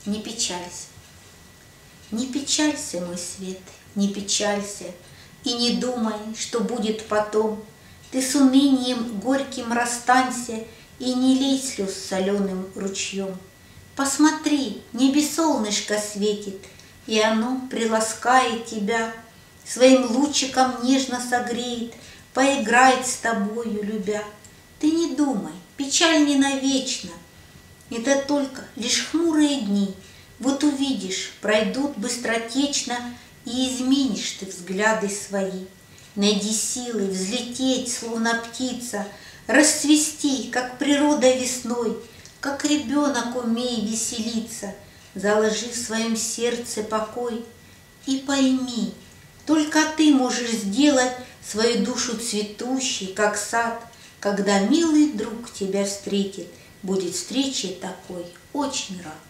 Не печалься. Не печалься, мой свет, не печалься, и не думай, что будет потом. Ты с унынием горьким расстанься и не лей слез соленым ручьем. Посмотри, небе солнышко светит, и оно приласкает тебя, своим лучиком нежно согреет, поиграет с тобою, любя. Ты не думай, печаль не навечно, это только лишь хмурые дни. Вот увидишь, пройдут быстротечно, и изменишь ты взгляды свои. Найди силы взлететь, словно птица, расцвести, как природа весной, как ребенок умей веселиться, заложи в своем сердце покой. И пойми, только ты можешь сделать свою душу цветущей, как сад, когда милый друг тебя встретит, будет встрече такой очень рад.